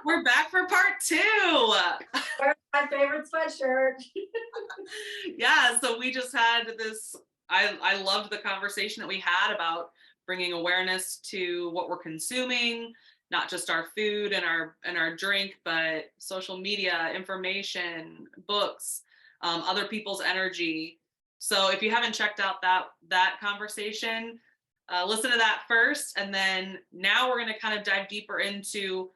We're back for part 2. Wear my favorite sweatshirt. Yeah, so we just had this, I loved the conversation that we had about bringing awareness to what we're consuming, not just our food and our drink, but social media, information, books, other people's energy. So if you haven't checked out that conversation, listen to that first, and then now we're going to kind of dive deeper into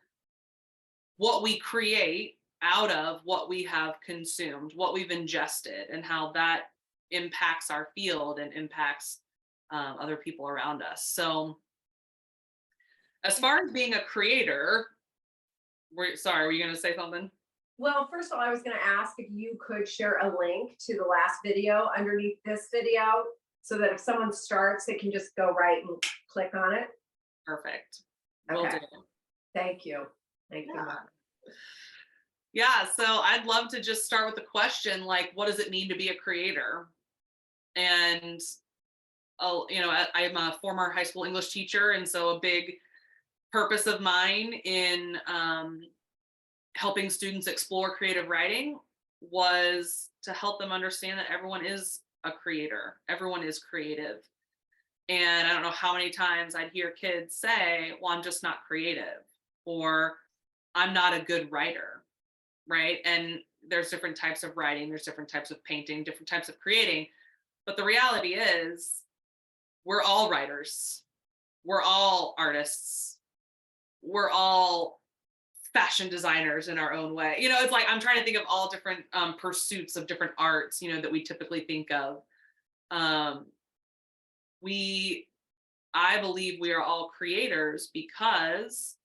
what we create out of what we have consumed, what we've ingested, and how that impacts our field and impacts other people around us. So, as far as being a creator, were you going to say something? Well, first of all, I was going to ask if you could share a link to the last video underneath this video so that if someone starts, they can just go right and click on it. Perfect. Will Okay. do. Thank you. Thank you. Yeah, so I'd love to just start with the question, like, what does it mean to be a creator? And I'm a former high school English teacher, and so a big purpose of mine in helping students explore creative writing was to help them understand that everyone is a creator, everyone is creative. And I don't know how many times I'd hear kids say, well, I'm just not creative, or I'm not a good writer, right? And there's different types of writing, there's different types of painting, different types of creating. But the reality is, we're all writers, we're all artists, we're all fashion designers in our own way. It's like I'm trying to think of all different pursuits of different arts, that we typically think of. I believe we are all creators because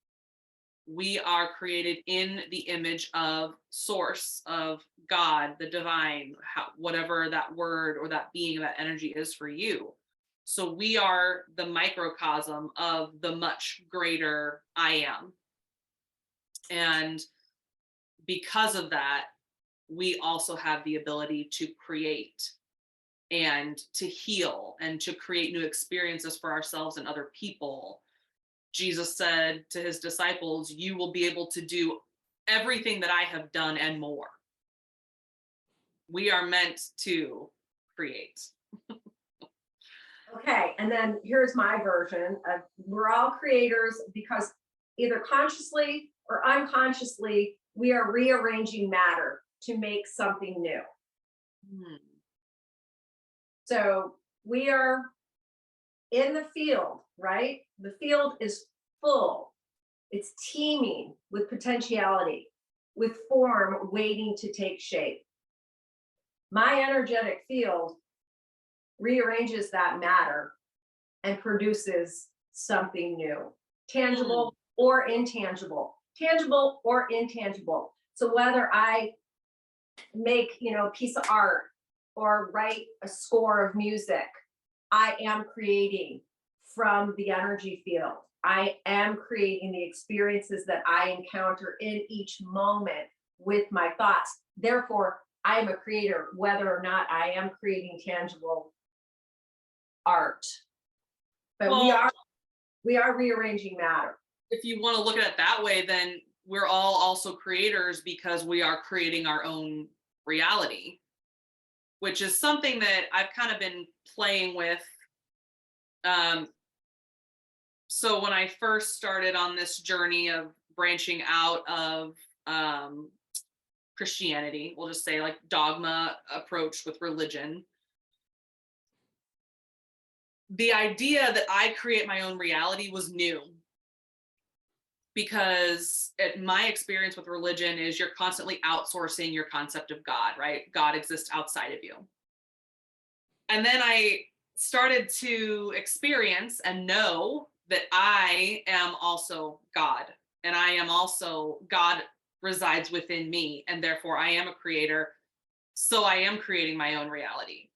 we are created in the image of source, of God, the divine, whatever that word or that being, that energy is for you. So we are the microcosm of the much greater I am. And because of that, we also have the ability to create and to heal and to create new experiences for ourselves and other people. Jesus said to his disciples, you will be able to do everything that I have done and more. We are meant to create. Okay, and then here's my version of we're all creators because either consciously or unconsciously, we are rearranging matter to make something new. So we are in the field, right? The field is full. It's teeming with potentiality, with form waiting to take shape. My energetic field rearranges that matter and produces something new, tangible or intangible, tangible or intangible. So whether I make, a piece of art or write a score of music, I am creating from the energy field. I am creating the experiences that I encounter in each moment with my thoughts. Therefore, I am a creator, whether or not I am creating tangible art. But we are rearranging matter. If you want to look at it that way, then we're all also creators because we are creating our own reality, which is something that I've kind of been playing with. So when I first started on this journey of branching out of Christianity, we'll just say like dogma approach with religion, the idea that I create my own reality was new. Because my experience with religion is you're constantly outsourcing your concept of God, right? God exists outside of you. And then I started to experience and know that I am also God, and God resides within me, and therefore I am a creator. So I am creating my own reality.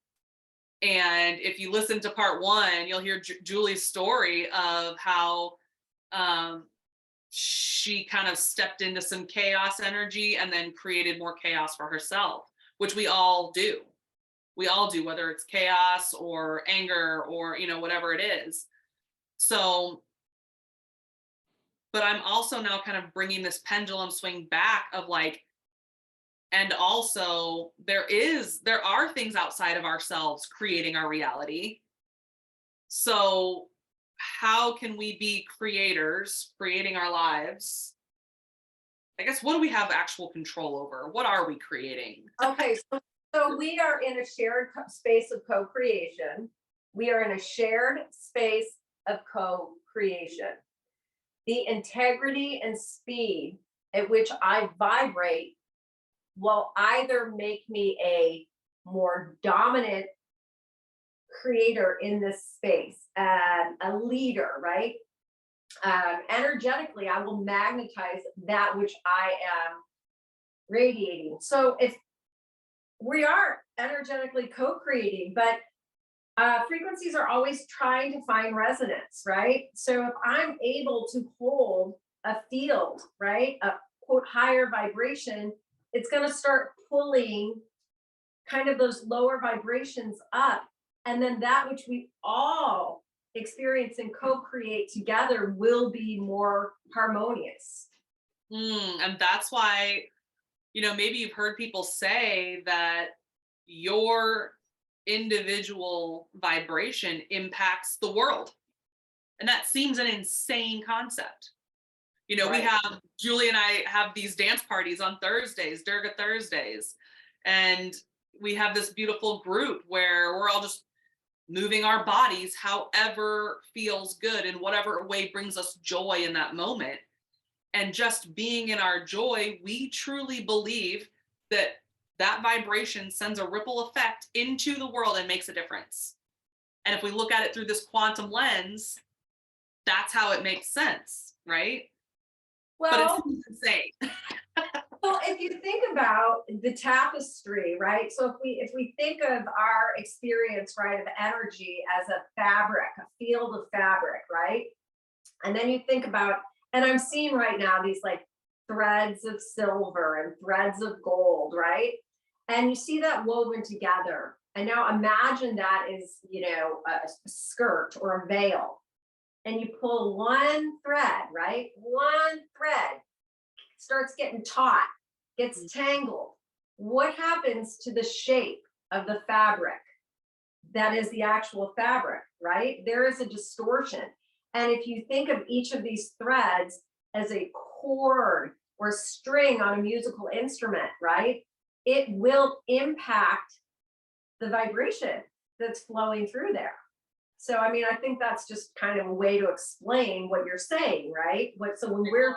And if you listen to part 1, you'll hear Julie's story of how she kind of stepped into some chaos energy and then created more chaos for herself, which we all do. We all do, whether it's chaos or anger or, whatever it is. So but I'm also now kind of bringing this pendulum swing back of like, and also there are things outside of ourselves creating our reality. So how can we be creators, creating our lives? I guess, what do we have actual control over? What are we creating? Okay, so we are in a shared space of co-creation. We are in a shared space of co-creation. The integrity and speed at which I vibrate will either make me a more dominant creator in this space and a leader, right? Energetically, I will magnetize that which I am radiating. So if we are energetically co-creating, but frequencies are always trying to find resonance, right? So if I'm able to hold a field, right, a quote higher vibration, it's going to start pulling kind of those lower vibrations up. And then that which we all experience and co-create together will be more harmonious. And that's why, maybe you've heard people say that your individual vibration impacts the world. And that seems an insane concept. We Right. have, Julie and I have these dance parties on Thursdays, Durga Thursdays. And we have this beautiful group where we're all just moving our bodies however feels good in whatever way brings us joy in that moment. And just being in our joy, we truly believe that that vibration sends a ripple effect into the world and makes a difference. And if we look at it through this quantum lens, that's how it makes sense, right? But it Well, seems insane. well, if you think about the tapestry, right? So if we think of our experience, right, of energy as a fabric, a field of fabric, right? And then you think about, and I'm seeing right now these like threads of silver and threads of gold, right? And you see that woven together. And now imagine that is, a skirt or a veil. And you pull one thread, right? One thread starts getting taut, gets tangled. What happens to the shape of the fabric? That is the actual fabric, right? There is a distortion. And if you think of each of these threads as a chord or string on a musical instrument, right? It will impact the vibration that's flowing through there. So, I mean, I think that's just kind of a way to explain what you're saying, right? So when we're,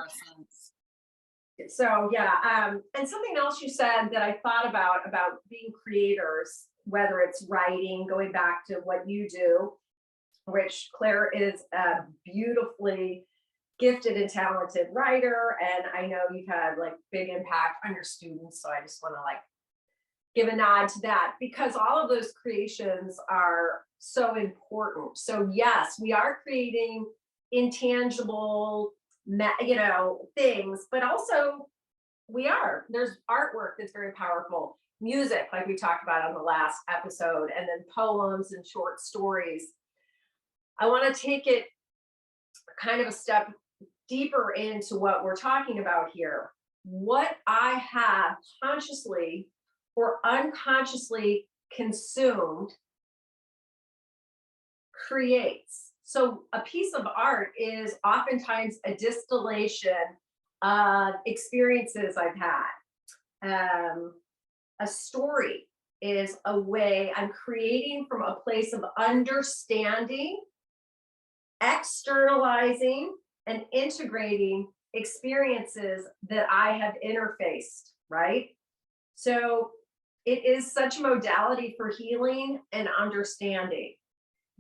so yeah, and something else you said that I thought about being creators, whether it's writing, going back to what you do, which Claire is a beautifully gifted and talented writer, and I know you've had like big impact on your students. So I just want to like give a nod to that because all of those creations are so important. So yes, we are creating intangible, things, but also there's artwork that's very powerful, music, like we talked about on the last episode, and then poems and short stories. I want to take it kind of a step deeper into what we're talking about here. What I have consciously or unconsciously consumed creates. So a piece of art is oftentimes a distillation of experiences I've had. A story is a way I'm creating from a place of understanding, externalizing, and integrating experiences that I have interfaced, right? So it is such a modality for healing and understanding.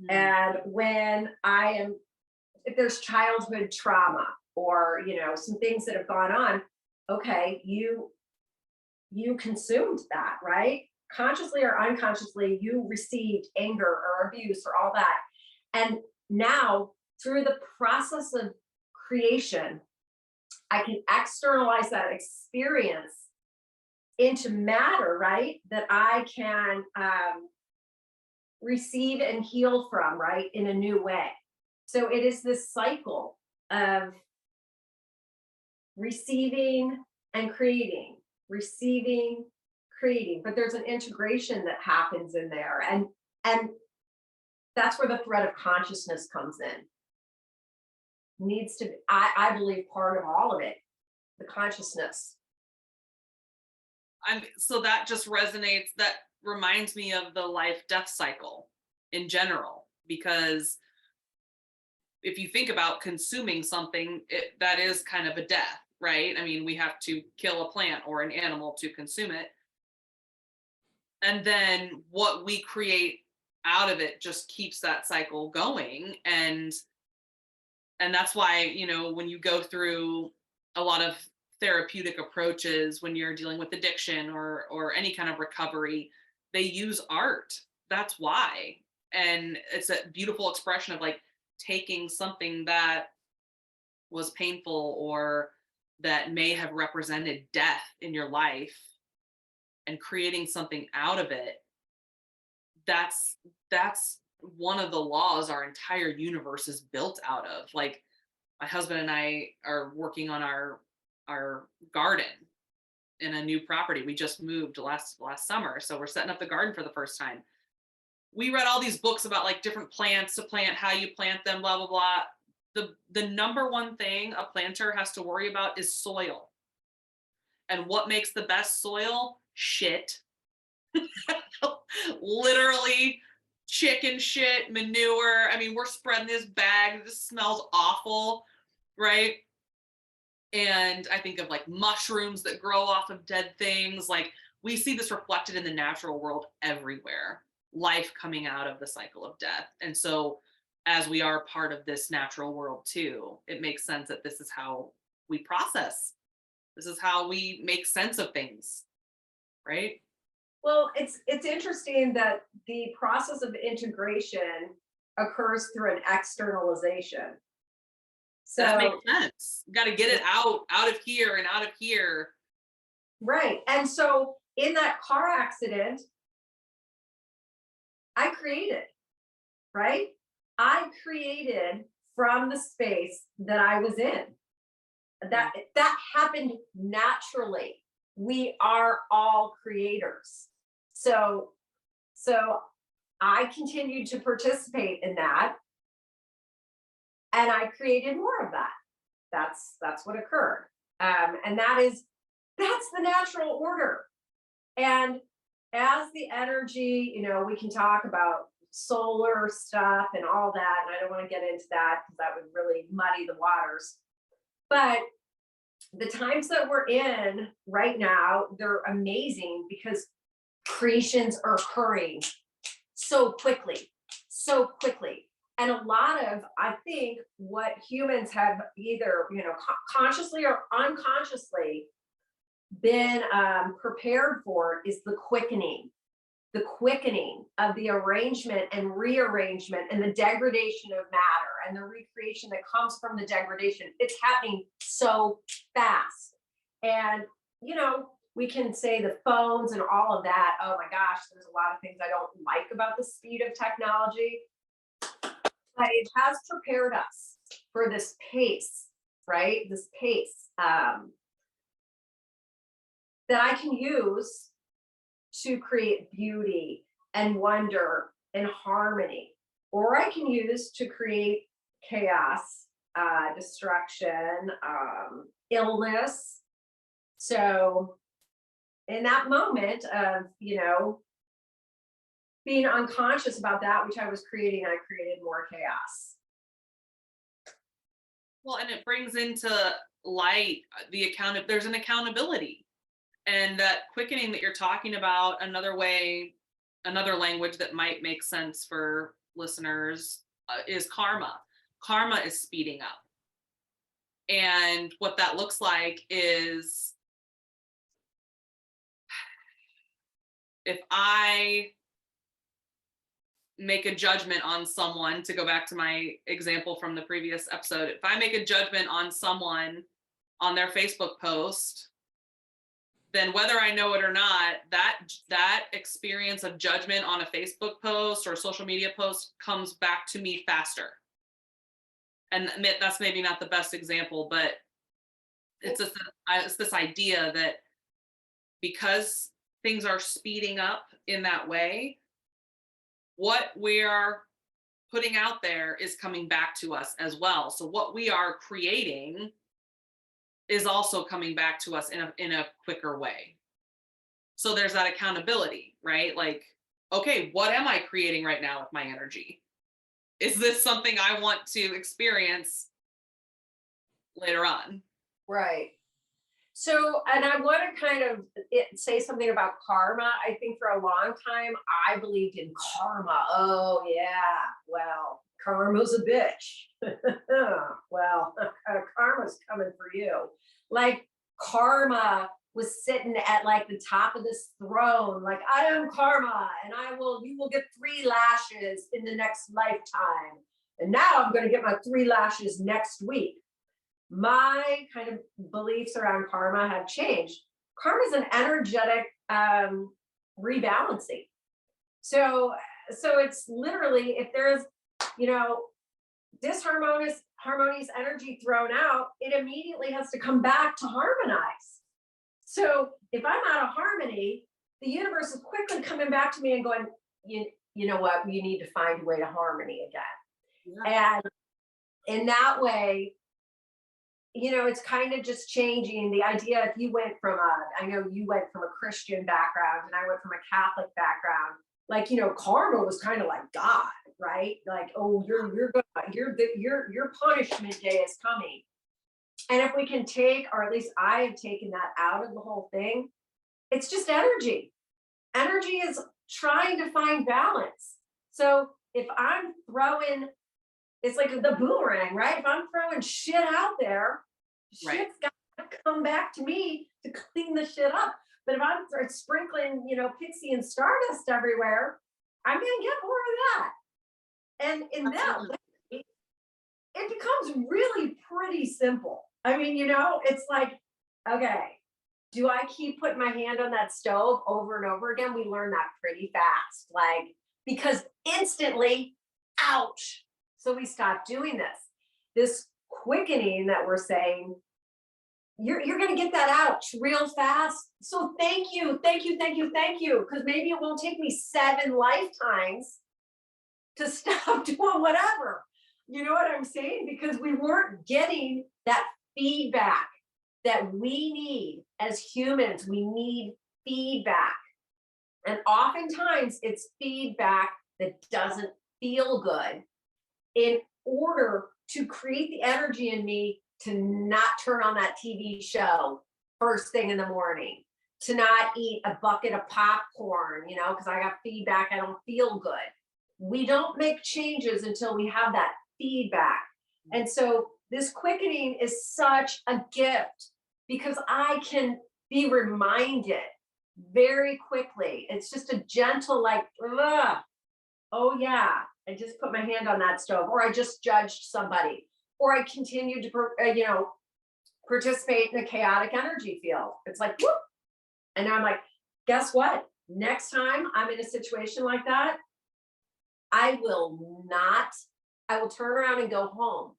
And when if there's childhood trauma or, some things that have gone on, okay, you consumed that, right? Consciously or unconsciously, you received anger or abuse or all that. And now through the process of creation, I can externalize that experience into matter, right? That I can receive and heal from, right? In a new way. So it is this cycle of receiving and creating, receiving, creating, but there's an integration that happens in there. And that's where the thread of consciousness comes in. Needs to be, I believe, part of all of it, the consciousness. So that just resonates, that reminds me of the life death cycle in general, because if you think about consuming something, that is kind of a death, right? I mean, we have to kill a plant or an animal to consume it. And then what we create out of it just keeps that cycle going. And that's why, you know, when you go through a lot of therapeutic approaches, when you're dealing with addiction or any kind of recovery, they use art. That's why. And it's a beautiful expression of like taking something that was painful or that may have represented death in your life and creating something out of it. That's one of the laws our entire universe is built out of. Like, my husband and I are working on our garden in a new property. We just moved last summer, so we're setting up the garden for the first time. We read all these books about like different plants to plant, how you plant them, blah blah blah. The number one thing a planter has to worry about is soil. And what makes the best soil? Shit. Literally chicken shit, manure. I mean, we're spreading this bag. This smells awful, right? And I think of like mushrooms that grow off of dead things. Like, we see this reflected in the natural world everywhere. Life coming out of the cycle of death. And so, as we are part of this natural world too, it makes sense that this is how we process. This is how we make sense of things, right? Well, it's interesting that the process of integration occurs through an externalization. So That makes sense. Got to get it out of here and out of here. right. And so in that car accident, I created, right? I created from the space that I was in. That happened naturally. We are all creators. So I continued to participate in that, and I created more of that. That's what occurred. And that's the natural order. And as the energy, you know, we can talk about solar stuff and all that, and I don't want to get into that because that would really muddy the waters. But the times that we're in right now, they're amazing because creations are occurring so quickly. And a lot of, I think, what humans have either, you know, consciously or unconsciously been prepared for is the quickening of the arrangement and rearrangement and the degradation of matter and the recreation that comes from the degradation. It's happening so fast. And, you know, we can say the phones and all of that. Oh my gosh, there's a lot of things I don't like about the speed of technology. But it has prepared us for this pace, right? This pace that I can use to create beauty and wonder and harmony, or I can use to create chaos, destruction, illness. So in that moment of, you know, being unconscious about that which I was creating, I created more chaos. Well, and it brings into light there's an accountability. And that quickening that you're talking about, another language that might make sense for listeners is karma. Karma is speeding up. And what that looks like is, if I make a judgment on someone, to go back to my example from the previous episode, if I make a judgment on someone on their Facebook post, then whether I know it or not, that experience of judgment on a Facebook post or a social media post comes back to me faster. And that's maybe not the best example, but It's just it's this idea that because things are speeding up in that way, what we are putting out there is coming back to us as well. So what we are creating is also coming back to us in a quicker way. So there's that accountability, right? Like, okay, what am I creating right now with my energy? Is this something I want to experience later on? Right. So, and I want to kind of say something about karma. I think for a long time, I believed in karma. Oh, yeah. Well, karma's a bitch. Well, karma's coming for you. Like karma was sitting at like the top of this throne, like I am karma, and you will get 3 lashes in the next lifetime. And now I'm going to get my 3 lashes next week. My kind of beliefs around karma have changed. Karma is an energetic rebalancing. So it's literally, if there's, you know, harmonious energy thrown out, it immediately has to come back to harmonize. So if I'm out of harmony, the universe is quickly coming back to me and going, you know what, you need to find a way to harmony again. Yeah. And in that way, it's kind of just changing the idea. If you went from I know you went from a Christian background and I went from a Catholic background, like, karma was kind of like God, right? Like, oh, your punishment day is coming. And if we can take, or at least I have taken that out of the whole thing, it's just energy. Energy is trying to find balance. So if I'm throwing, it's like the boomerang, right? If I'm throwing shit out there, right, shit's got to come back to me to clean the shit up. But if I'm sprinkling, pixie and stardust everywhere, I'm going to get more of that. And in Absolutely. That way, it becomes really pretty simple. I mean, it's like, okay, do I keep putting my hand on that stove over and over again? We learn that pretty fast, like, because instantly, ouch. So we stop doing this. This quickening that we're saying, you're going to get that ouch real fast. So thank you. Because maybe it won't take me 7 lifetimes to stop doing whatever. You know what I'm saying? Because we weren't getting that feedback that we need as humans. We need feedback. And oftentimes it's feedback that doesn't feel good in order to create the energy in me to not turn on that TV show first thing in the morning, to not eat a bucket of popcorn, because I got feedback, I don't feel good. We don't make changes until we have that feedback. And so this quickening is such a gift because I can be reminded very quickly. It's just a gentle, like, ugh, oh yeah, I just put my hand on that stove, or I just judged somebody, or I continued to, participate in a chaotic energy field. It's like, whoop. And I'm like, guess what? Next time I'm in a situation like that, I will turn around and go home.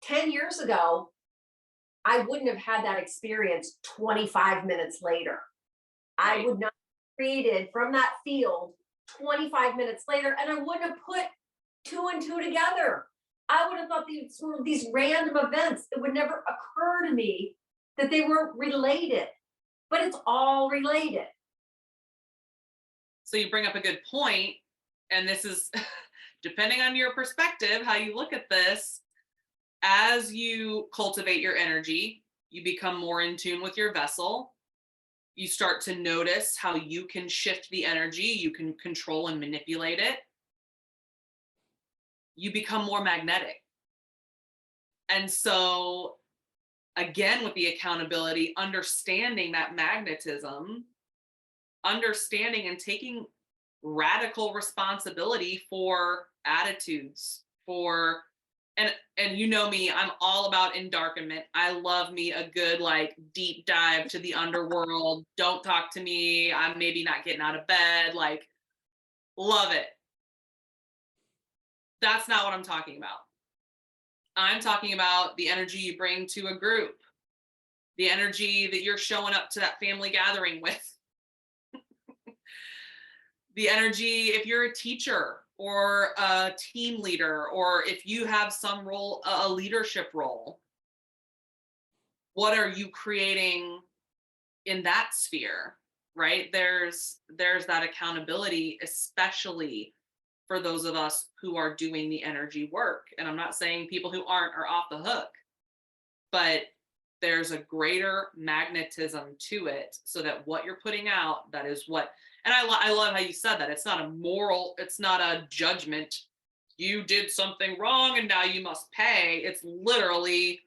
10 years ago, I wouldn't have had that experience 25 minutes later. Right. I would not have created from that field 25 minutes later, and I wouldn't have put 2 and 2 together. I would have thought these were these random events. It would never occur to me that they weren't related, but it's all related. So you bring up a good point, and this is depending on your perspective, how you look at this. As you cultivate your energy, you become more in tune with your vessel. You start to notice how you can shift the energy, you can control and manipulate it. You become more magnetic. And so, again, with the accountability, understanding that magnetism, understanding and taking radical responsibility for attitudes, for and you know me, I'm all about endarkenment. I love me a good like deep dive to the underworld. Don't talk to me. I'm maybe not getting out of bed. Like, love it. That's not what I'm talking about. I'm talking about the energy you bring to a group, the energy that you're showing up to that family gathering with, the energy if you're a teacher or a team leader, or if you have some role, a leadership role, what are you creating in that sphere, right? There's that accountability, especially for those of us who are doing the energy work. And I'm not saying people who aren't are off the hook, but there's a greater magnetism to it, so that what you're putting out, that is what. And I love how you said that. It's not a moral, it's not a judgment. You did something wrong and now you must pay. It's literally,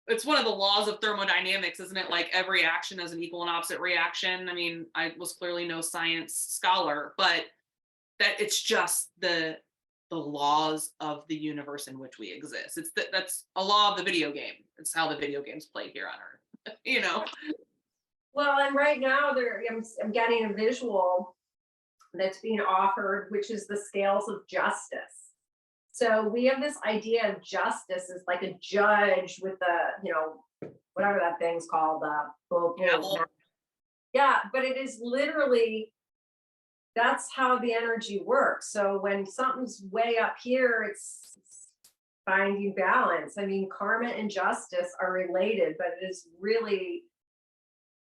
it's one of the laws of thermodynamics, isn't it? Like every action has an equal and opposite reaction. I mean, I was clearly no science scholar, but that it's just the laws of the universe in which we exist. That's a law of the video game. It's how the video games play here on Earth, you know? Well, and right now I'm getting a visual that's being offered, which is the scales of justice. So we have this idea of justice as like a judge with the, whatever that thing's called, yeah, but it is literally, that's how the energy works. So when something's way up here, it's finding balance. I mean, karma and justice are related, but it is really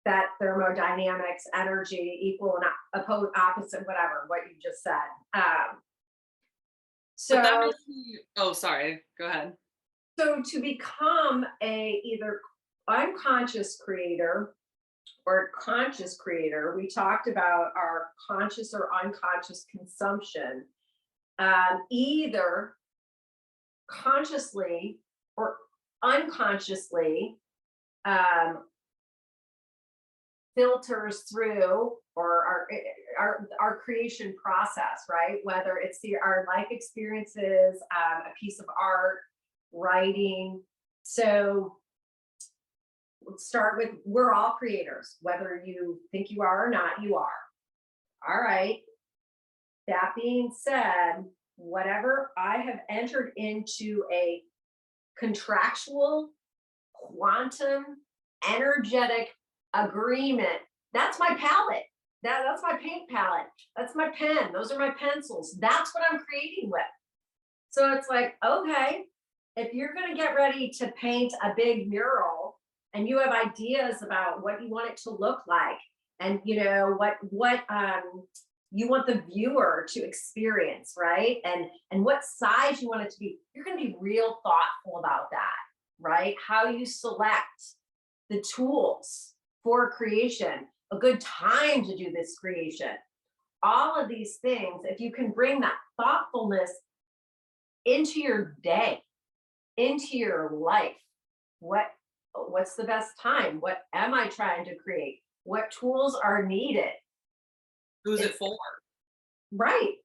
that thermodynamics, energy, equal and opposite, whatever, what you just said. But that makes me, oh, sorry, go ahead. So to become a either unconscious creator or conscious creator, we talked about our conscious or unconscious consumption, either consciously or unconsciously filters through or our creation process, right? Whether it's our life experiences, a piece of art, writing. So let's start with, we're all creators, whether you think you are or not, you are. All right. That being said, whatever I have entered into a contractual, quantum, energetic agreement, that's my palette. That's my paint palette. That's my pen. Those are my pencils. That's what I'm creating with. So it's like, okay, if you're going to get ready to paint a big mural and you have ideas about what you want it to look like, and what you want the viewer to experience, right? And what size you want it to be, you're going to be real thoughtful about that, right? How you select the tools for creation, a good time to do this creation. All of these things, if you can bring that thoughtfulness into your day, into your life, what's the best time? What am I trying to create? What tools are needed? Who's it for? Right.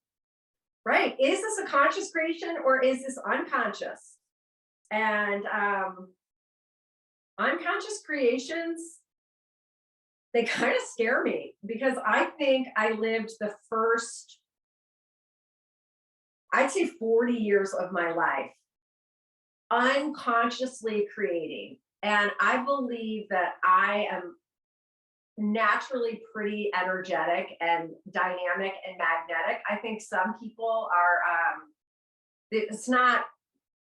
Is this a conscious creation or is this unconscious? And unconscious creations, they kind of scare me, because I think I lived the first, I'd say 40 years of my life unconsciously creating. And I believe that I am naturally pretty energetic and dynamic and magnetic. I think some people are, it's not,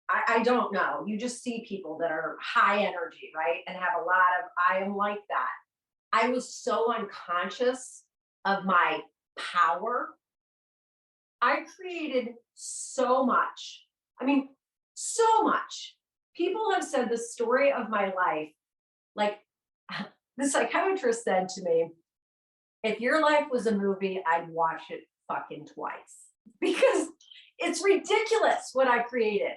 I don't know. You just see people that are high energy, right? And have a lot of, I am like that. I was so unconscious of my power. I created so much. I mean, so much. People have said the story of my life, like the psychiatrist said to me, if your life was a movie, I'd watch it fucking twice, because it's ridiculous what I created.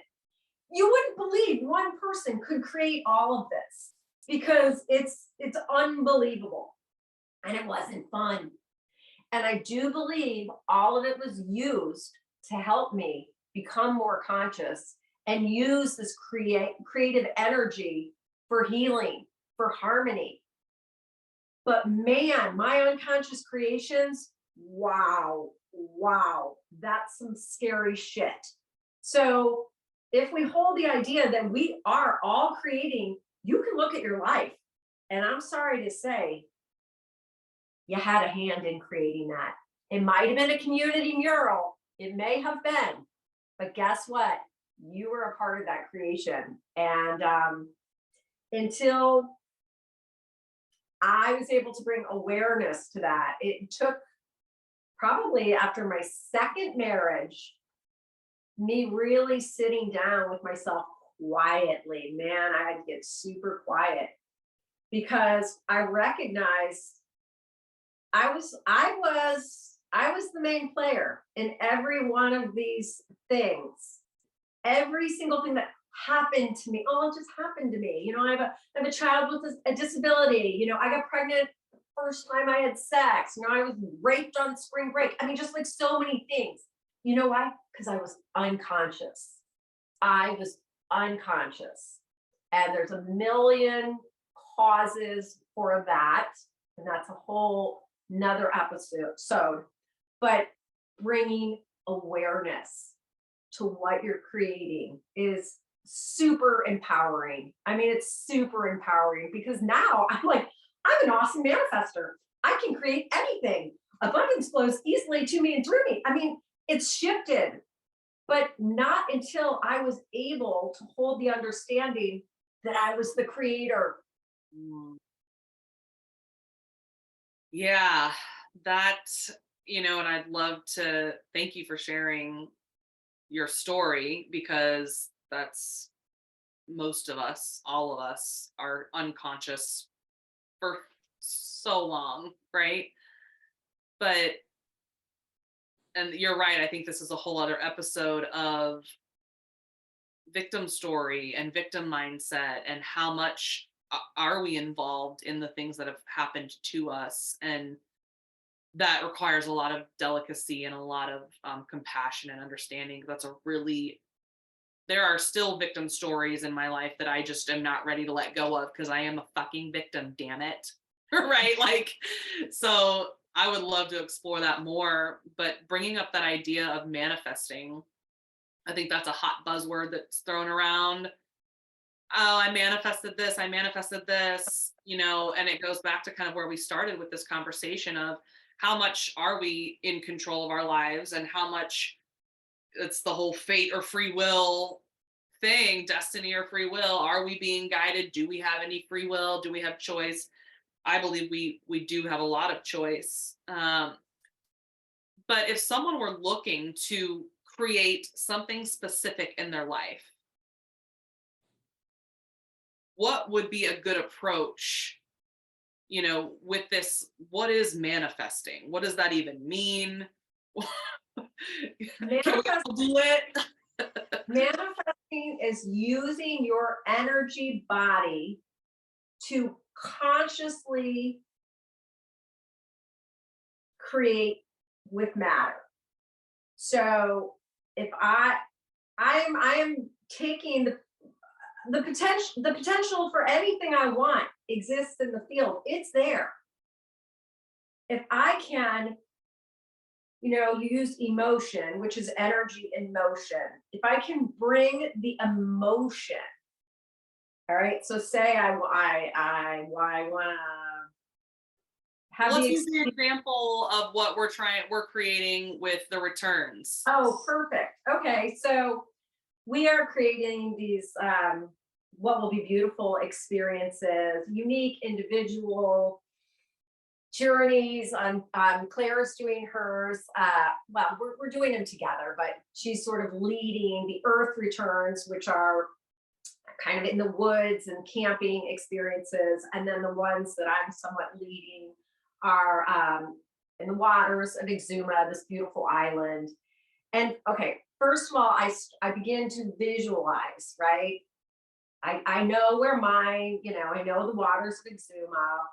You wouldn't believe one person could create all of this, because it's unbelievable, and it wasn't fun. And I do believe all of it was used to help me become more conscious and use this creative energy for healing, for harmony. But man, my unconscious creations, wow, that's some scary shit. So if we hold the idea that we are all creating, you can look at your life And I'm sorry to say, you had a hand in creating that. It might have been a community mural. It may have been, but guess what? You were a part of that creation. And until I was able to bring awareness to that, it took probably after my second marriage, me really sitting down with myself quietly. Man, I had to get super quiet because I recognized I was the main player in every one of these things. Every single thing that happened to me, oh, it just happened to me. I have a child with a disability. I got pregnant the first time I had sex. I was raped on spring break. I mean, just like so many things. You know why? Because I was unconscious. I was unconscious. And there's a million causes for that. And that's a whole another episode. But bringing awareness to what you're creating is super empowering. I mean, it's super empowering because now I'm an awesome manifester. I can create anything. Abundance flows easily to me and through me. I mean, it's shifted, but not until I was able to hold the understanding that I was the creator. Yeah, that, and I'd love to thank you for sharing your story because that's most of us, all of us are unconscious for so long, right? But, and you're right, I think this is a whole other episode of victim story and victim mindset and how much are we involved in the things that have happened to us, and that requires a lot of delicacy and a lot of compassion and understanding. There are still victim stories in my life that I just am not ready to let go of because I am a fucking victim, damn it. Right? So I would love to explore that more, but bringing up that idea of manifesting, I think that's a hot buzzword that's thrown around. Oh, I manifested this, and it goes back to kind of where we started with this conversation of how much are we in control of our lives and how much it's the whole fate or free will thing, destiny or free will. Are we being guided? Do we have any free will? Do we have choice? I believe we do have a lot of choice. But if someone were looking to create something specific in their life, what would be a good approach, with this? What is manifesting? What does that even mean? Can we all do it? Manifesting is using your energy body to consciously create with matter. So if I am taking the potential for anything I want exists in the field. It's there. If I can, you use emotion, which is energy in motion. If I can bring the emotion, all right. So say I want to have Let's the use the example of what we're creating with the returns. Oh, perfect. Okay, so we are creating these what will be beautiful experiences, unique individual journeys. On Claire's doing hers. Well, we're doing them together, but she's sort of leading the Earth returns, which are kind of in the woods and camping experiences, and then the ones that I'm somewhat leading are in the waters of Exuma, this beautiful island. And okay, first of all, I begin to visualize, right? I know where I know the waters of Exuma.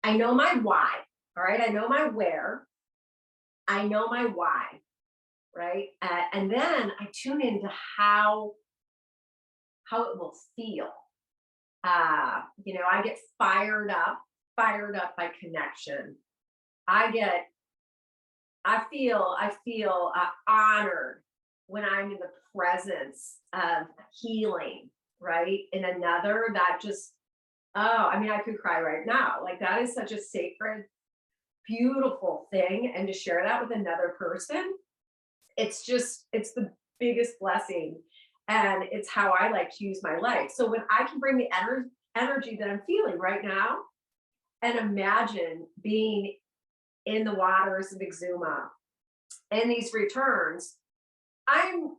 I know my why, all right? I know my where. I know my why, right? And then I tune into how it will feel. I get fired up by connection. I feel honored when I'm in the presence of healing, right? In another, that just Oh, I mean, I could cry right now. Like that is such a sacred, beautiful thing. And to share that with another person, it's just, it's the biggest blessing. And it's how I like to use my life. So when I can bring the energy that I'm feeling right now and imagine being in the waters of Exuma and these returns, I'm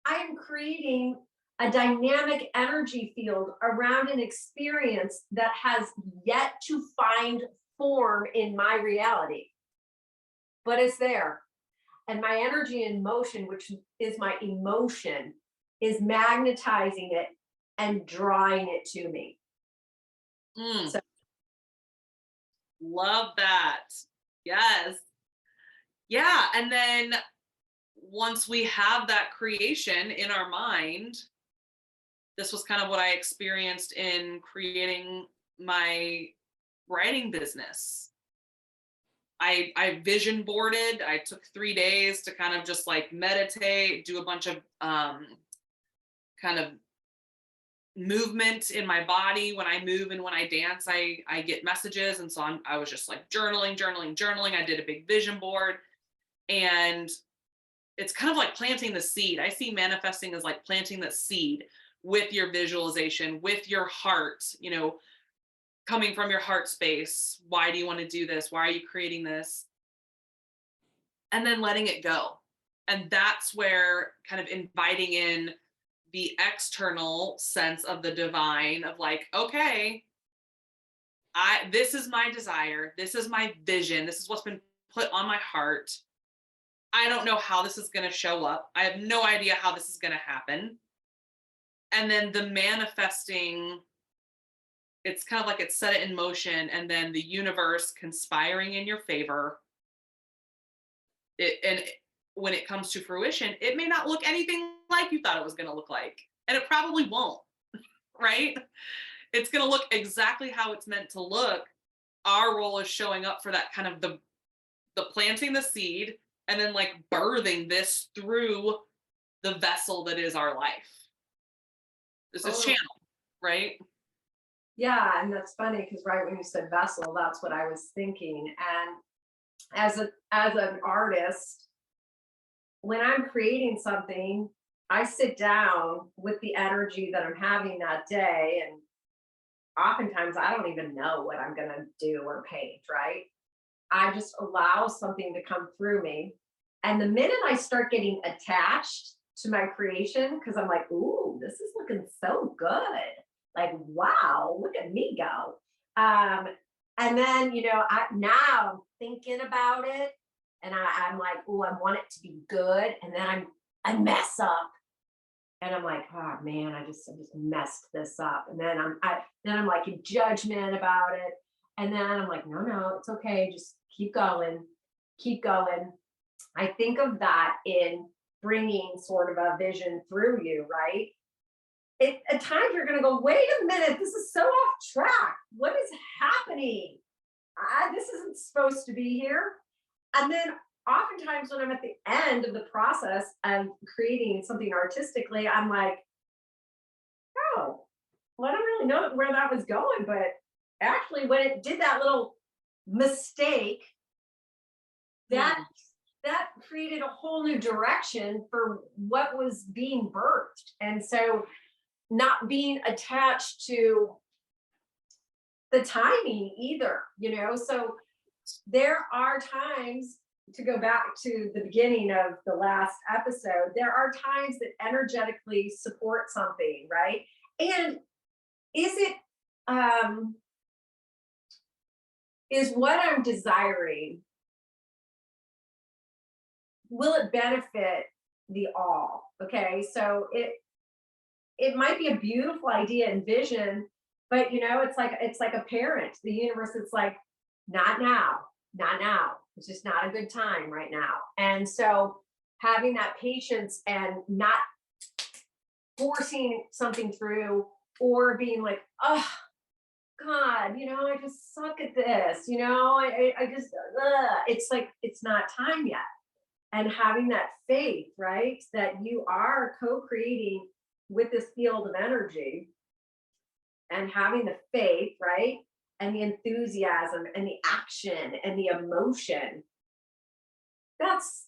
I'm creating a dynamic energy field around an experience that has yet to find form in my reality, but it's there. And my energy in motion, which is my emotion, is magnetizing it and drawing it to me. Mm, So, love that. Yes. Yeah. And then once we have that creation in our mind, this was kind of what I experienced in creating my writing business. I vision boarded. I took 3 days to kind of just like meditate, do a bunch of kind of movement in my body. When I move and when I dance, I get messages, and so I was just like journaling. I did a big vision board, and it's kind of like planting the seed. I see manifesting as like planting the seed with your visualization, with your heart, coming from your heart space. Why do you want to do this? Why are you creating this? And then letting it go. And that's where kind of inviting in the external sense of the divine of like, okay, this is my desire. This is my vision. This is what's been put on my heart. I don't know how this is going to show up. I have no idea how this is going to happen. And then the manifesting, it's kind of like it's set it in motion, and then the universe conspiring in your favor. When it comes to fruition, it may not look anything like you thought it was going to look like. And it probably won't, right? It's going to look exactly how it's meant to look. Our role is showing up for that kind of the planting the seed and then like birthing this through the vessel that is our life. This is totally. channel, right? Yeah, and that's funny because right when you said vessel, that's what I was thinking. And as an artist, when I'm creating something, I sit down with the energy that I'm having that day, and oftentimes I don't even know what I'm gonna do or paint, right? I just allow something to come through me. And the minute I start getting attached to my creation, because I'm like, ooh, this is looking so good. Like, wow, look at me go. And then, now I'm thinking about it, and I'm like, ooh, I want it to be good. And then I mess up, and I'm like, oh man, I just messed this up. And then I'm like in judgment about it. And then I'm like, no, it's okay. Just keep going, keep going. I think of that in bringing sort of a vision through you, right? At times you're going to go, wait a minute, this is so off track. What is happening? This isn't supposed to be here. And then oftentimes when I'm at the end of the process of creating something artistically, I'm like, oh, well, I don't really know where that was going, but actually when it did that little mistake, that Hmm. that created a whole new direction for what was being birthed. And so not being attached to the timing either, so there are times, to go back to the beginning of the last episode, there are times that energetically support something, right? And is it um is what I'm desiring, will it benefit the all? Okay, so it might be a beautiful idea and vision, but it's like a parent, the universe, it's like, not now, not now, it's just not a good time right now. And so having that patience and not forcing something through, or being like, oh god, I just suck at this, I just it's like it's not time yet. And having that faith, right, that you are co-creating with this field of energy, and having the faith, right? And the enthusiasm and the action and the emotion. That's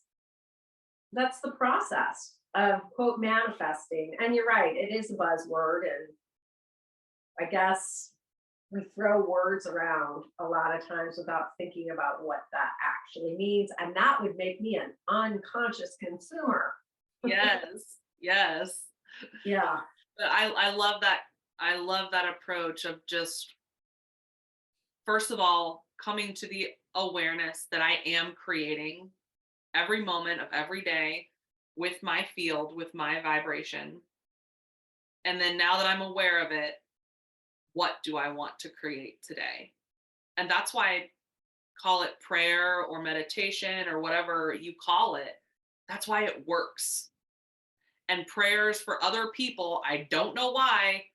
that's the process of quote manifesting. And you're right, it is a buzzword. And I guess we throw words around a lot of times without thinking about what that actually means. And that would make me an unconscious consumer. Yes. Yes. Yeah. But I love that. I love that approach of just, first of all, coming to the awareness that I am creating every moment of every day with my field, with my vibration. And then now that I'm aware of it, what do I want to create today? And that's why I call it prayer or meditation or whatever you call it. That's why it works. And prayers for other people, I don't know why,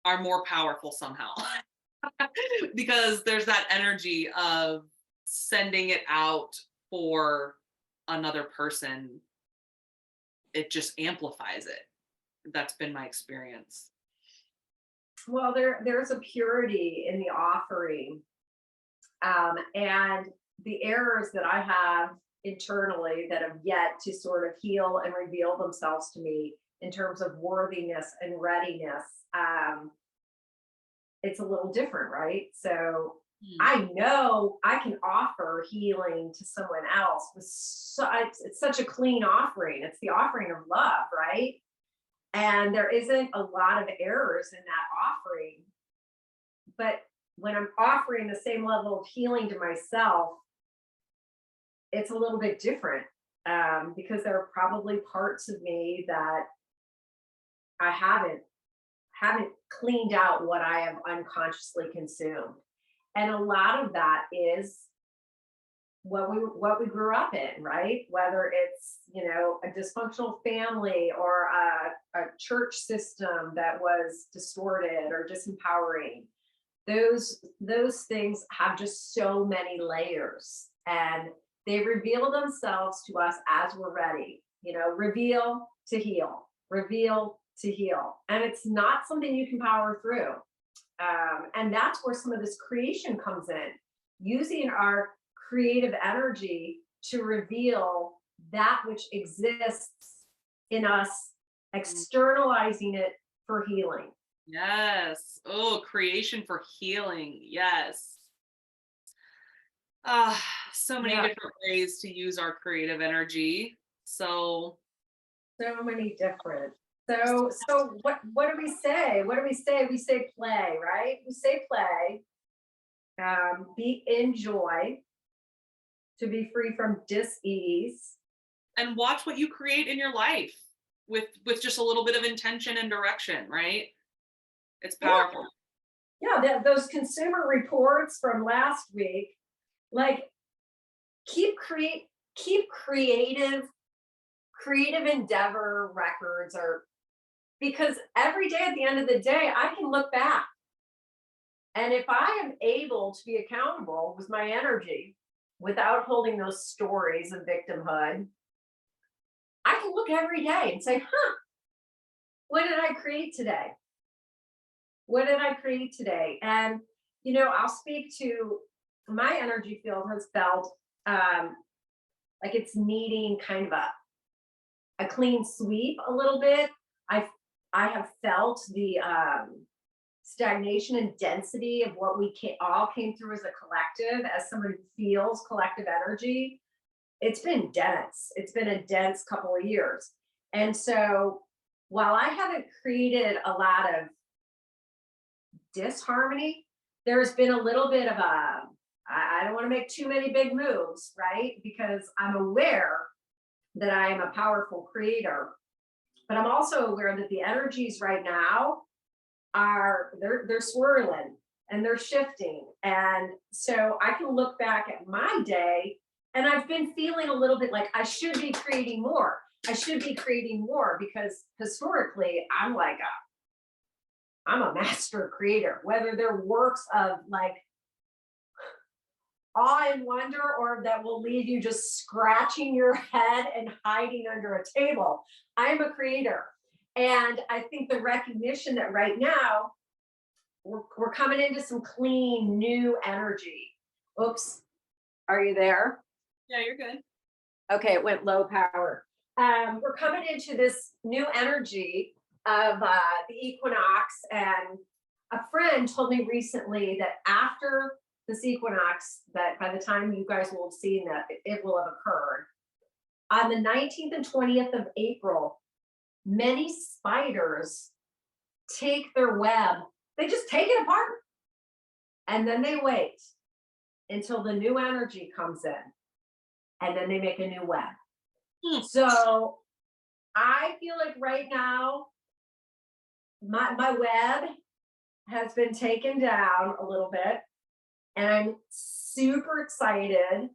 are more powerful somehow. Because there's that energy of sending it out for another person. It just amplifies it. That's been my experience. Well, there's a purity in the offering. And the errors that I have internally that have yet to sort of heal and reveal themselves to me in terms of worthiness and readiness, it's a little different, right? So I know I can offer healing to someone else with it's such a clean offering. It's the offering of love, right? And there isn't a lot of errors in that offering. But when I'm offering the same level of healing to myself, it's a little bit different, because there are probably parts of me that I haven't cleaned out what I have unconsciously consumed. And a lot of that is what we grew up in, right? Whether it's, a dysfunctional family or a church system that was distorted or disempowering. Those things have just so many layers, and they reveal themselves to us as we're ready. Reveal to heal, reveal to heal. And it's not something you can power through. And that's where some of this creation comes in, using our creative energy to reveal that which exists in us, externalizing it for healing. Yes. Oh, creation for healing. Yes. Ah, so many Yeah, different ways to use our creative energy. So, so many different. So what do we say? What do we say? We say play, right? We say play. Be in joy, to be free from dis-ease. and watch what you create in your life with just a little bit of intention and direction, right? It's Yeah, powerful. yeah. Those consumer reports from last week, like keep creative endeavor records, or because every day at the end of the day, I can look back. And if I am able to be accountable with my energy without holding those stories of victimhood, I can look every day and say, what did I create today? What did I create today? And, I'll speak to my energy field has felt like it's needing kind of a clean sweep a little bit. I have felt the stagnation and density of what we all came through as a collective, as someone who feels collective energy. It's been dense. It's been a dense couple of years. And so while I haven't created a lot of disharmony, there's been a little bit of I don't want to make too many big moves, right? Because I'm aware that I am a powerful creator, but I'm also aware that the energies right now they're swirling and they're shifting. And so I can look back at my day, and I've been feeling a little bit like I should be creating more. I should be creating more, because historically I'm a master creator, whether they're works of like awe and wonder, or that will leave you just scratching your head and hiding under a table. I am a creator. And I think the recognition that right now we're coming into some clean, new energy. Oops. Are you there? Yeah, you're good. Okay, it went low power. We're coming into this new energy of the equinox, and a friend told me recently that after this equinox, that by the time you guys will have seen that, it will have occurred. On the 19th and 20th of April, many spiders take their web, they just take it apart, and then they wait until the new energy comes in, and then they make a new web. So I feel like right now, my web has been taken down a little bit, and I'm super excited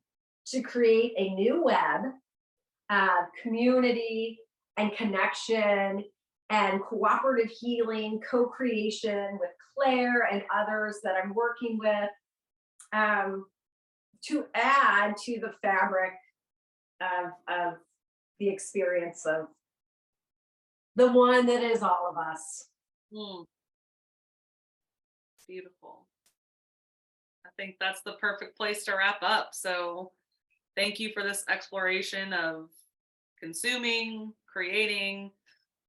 to create a new web of community and connection and cooperative healing, co-creation with Claire and others that I'm working with, to add to the fabric of the experience of the one that is all of us. Beautiful. I think that's the perfect place to wrap up. So thank you for this exploration of consuming, creating,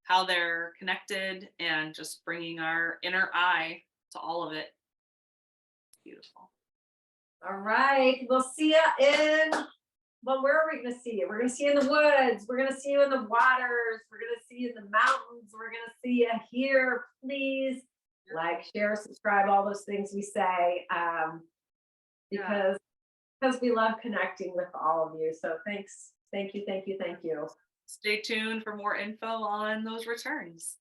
how they're connected, and just bringing our inner eye to all of it. Beautiful. All right, we'll see you in, well, where are we going to see you? We're going to see you in the woods. We're going to see you in the waters. We're going to see you in the mountains. We're going to see you here. Please like, share, subscribe, all those things we say, because we love connecting with all of you. So thanks. Thank you. Stay tuned for more info on those returns.